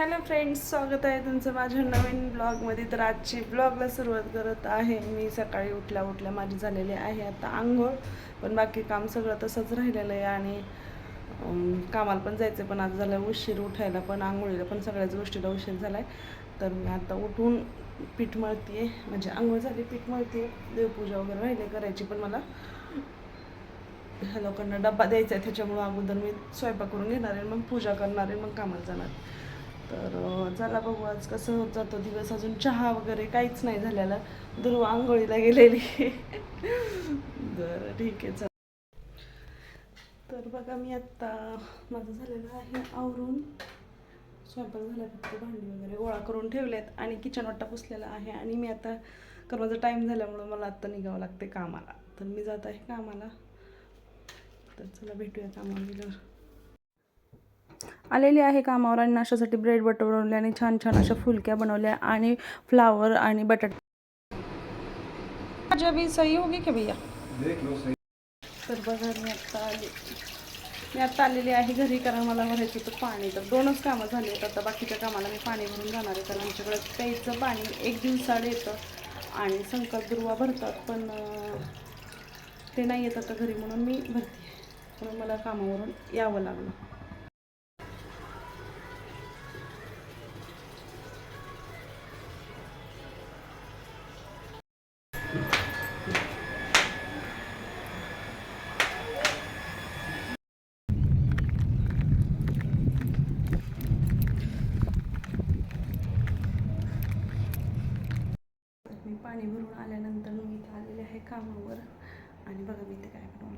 Hello friends, स्वागत आहे तुमचं माझ्या नवीन ब्लॉगमध्ये. तर आजची ब्लॉगला सुरुवात करत आहे मी. सकाळी उठल्या माझी झालेली आहे आता आंघोळ, पण बाकी काम सगळं तसंच राहिलेलं आहे. आणि कामाला पण जायचं, पण आज झालं उशीर उठायला, पण आंघोळीला पण सगळ्याच गोष्टीला उशीर झाला आहे. तर मी आता उठून पीठ मळते आहे, म्हणजे आंघोळ झाली, पीठ मळते, देवपूजा वगैरे राहिले करायची. पण मला ह्या लोकांना डब्बा द्यायचा आहे, त्याच्यामुळं अगोदर मी स्वयंपाक करून घेणार आहे, मग पूजा करणार आहे, मग कामाला जाणार. तर चला बघू आज कसं होत जातो दिवस. अजून चहा वगैरे काहीच नाही झालेला, दुर्वा आंघोळीला गेलेली. बरं ठीक आहे, चला. तर बघा मी आत्ता माझं झालेलं आहे आवरून, स्वयंपाक झाला, फक्त भांडी वगैरे गोळा करून ठेवलेत आणि किचन वाटा पुसलेला आहे. आणि मी आता, कारण माझा टाईम झाल्यामुळं मला आत्ता निघावं लागते कामाला, तर मी जात आहे कामाला. तर चला भेटूया कामावर गेल्यावर. आलेली आहे कामावर आणि नाश्त्यासाठी ब्रेड बटर बनवले आणि छान छान अशा फुलक्या बनवल्या आणि फ्लावर आणि बटाटे. भी सही होगी क्या भैया? तर बघा मी आत्ता आलेली आहे घरी, कारण मला भरायचं होतं पाणी. तर 2च कामं झाली आहेत, आता बाकीच्या कामाला मी पाणी भरून जाणार आहे, कारण आमच्याकडे प्यायचं पाणी 1 दिवसाआड येतं आणि संकट दुर्वा भरतात, पण ते नाही येत आता घरी, म्हणून मी भरते, म्हणून मला कामावरून यावं लागलं. मी पाणी भरून आल्यानंतर मी इथं आलेले आहे कामावर. आणि बघा मी इथे काय बनवलं.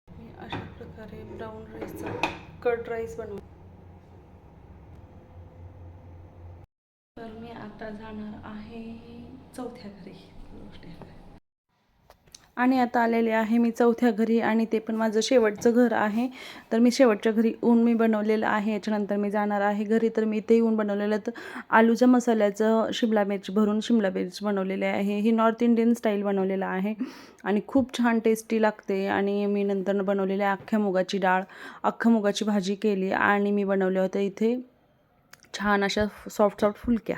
मी अशा प्रकारे ब्राऊन राईसचा कर्ड राईस बनवला. तर मी आता जाणार आहे चौथ्या घरी. आणि आता आलेले आहे मी चौथ्या घरी, आणि ते पण माझं शेवटचं घर आहे. तर मी शेवटच्या घरी येऊन मी बनवलेलं आहे. याच्यानंतर मी जाणार आहे घरी. तर मी इथे येऊन बनवलेलं, तर आलूच्या मसाल्याचं शिमला मिरची भरून शिमला मिरची बनवलेली आहे. ही नॉर्थ इंडियन स्टाईल बनवलेलं आहे आणि खूप छान टेस्टी लागते. आणि मी नंतर बनवलेली अख्ख्या मुगाची डाळ, अख्ख्या मुगाची भाजी केली आणि मी बनवल्या होत्या इथे छान अशा सॉफ्ट फुलक्या.